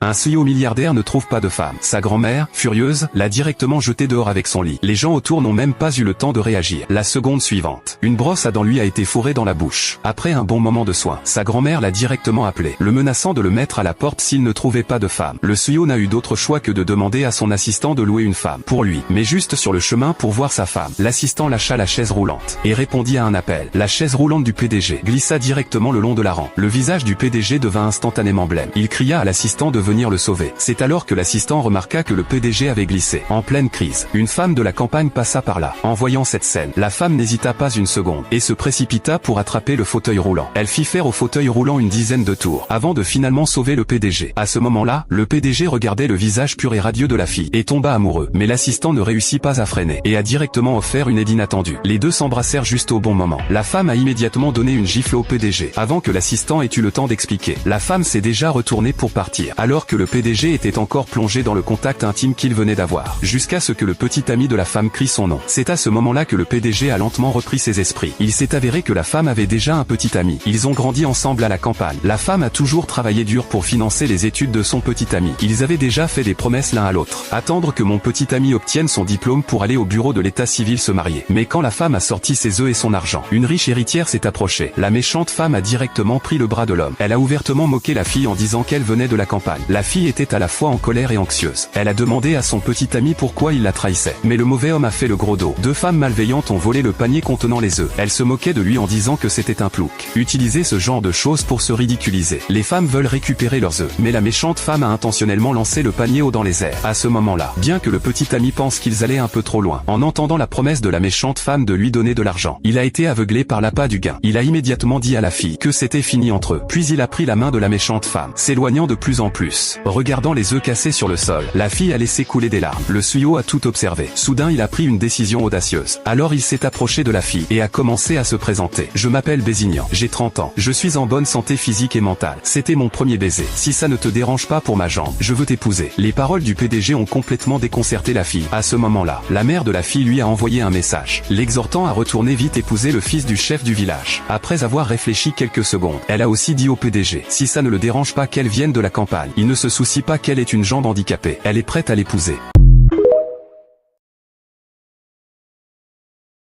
Un CEO milliardaire ne trouve pas de femme. Sa grand-mère, furieuse, l'a directement jeté dehors avec son lit. Les gens autour n'ont même pas eu le temps de réagir. La seconde suivante, une brosse à dents lui a été fourrée dans la bouche. Après un bon moment de soin, sa grand-mère l'a directement appelé, le menaçant de le mettre à la porte s'il ne trouvait pas de femme. Le CEO n'a eu d'autre choix que de demander à son assistant de louer une femme pour lui, mais juste sur le chemin pour voir sa femme. L'assistant lâcha la chaise roulante et répondit à un appel. La chaise roulante du PDG glissa directement le long de la rampe. Le visage du PDG devint instantanément blême. Il cria à l'assistant de venir le sauver. C'est alors que l'assistant remarqua que le PDG avait glissé. En pleine crise, une femme de la campagne passa par là. En voyant cette scène, la femme n'hésita pas une seconde et se précipita pour attraper le fauteuil roulant. Elle fit faire au fauteuil roulant une dizaine de tours avant de finalement sauver le PDG. À ce moment-là, le PDG regardait le visage pur et radieux de la fille et tomba amoureux. Mais l'assistant ne réussit pas à freiner et a directement offert une aide inattendue. Les deux s'embrassèrent juste au bon moment. La femme a immédiatement donné une gifle au PDG avant que l'assistant ait eu le temps d'expliquer. La femme s'est déjà retournée pour partir alors que le PDG était encore plongé dans le contact intime qu'il venait d'avoir, jusqu'à ce que le petit ami de la femme crie son nom. C'est à ce moment-là que le PDG a lentement repris ses esprits. Il s'est avéré que la femme avait déjà un petit ami. Ils ont grandi ensemble à la campagne. La femme a toujours travaillé dur pour financer les études de son petit ami. Ils avaient déjà fait des promesses l'un à l'autre. Attendre que mon petit ami obtienne son diplôme pour aller au bureau de l'état civil se marier. Mais quand la femme a sorti ses œufs et son argent, une riche héritière s'est approchée. La méchante femme a directement pris le bras de l'homme. Elle a ouvertement moqué la fille en disant qu'elle venait de la campagne. La fille était à la fois en colère et anxieuse. Elle a demandé à son petit ami pourquoi il la trahissait. Mais le mauvais homme a fait le gros dos. Deux femmes malveillantes ont volé le panier contenant les œufs. Elles se moquaient de lui en disant que c'était un plouc. Utiliser ce genre de choses pour se ridiculiser. Les femmes veulent récupérer leurs œufs. Mais la méchante femme a intentionnellement lancé le panier haut dans les airs. À ce moment-là, bien que le petit ami pense qu'ils allaient un peu trop loin, en entendant la promesse de la méchante femme de lui donner de l'argent, il a été aveuglé par l'appât du gain. Il a immédiatement dit à la fille que c'était fini entre eux. Puis il a pris la main de la méchante femme, s'éloignant de plus en plus. Regardant les œufs cassés sur le sol, la fille a laissé couler des larmes. Le CEO a tout observé. Soudain il a pris une décision audacieuse. Alors il s'est approché de la fille et a commencé à se présenter. Je m'appelle Bézignan, j'ai 30 ans. Je suis en bonne santé physique et mentale. C'était mon premier baiser. Si ça ne te dérange pas pour ma jambe, je veux t'épouser. Les paroles du PDG ont complètement déconcerté la fille. À ce moment-là, la mère de la fille lui a envoyé un message, l'exhortant à retourner vite épouser le fils du chef du village. Après avoir réfléchi quelques secondes, elle a aussi dit au PDG, si ça ne le dérange pas qu'elle vienne de la campagne, il ne se soucie pas qu'elle ait une jambe handicapée. Elle est prête à l'épouser.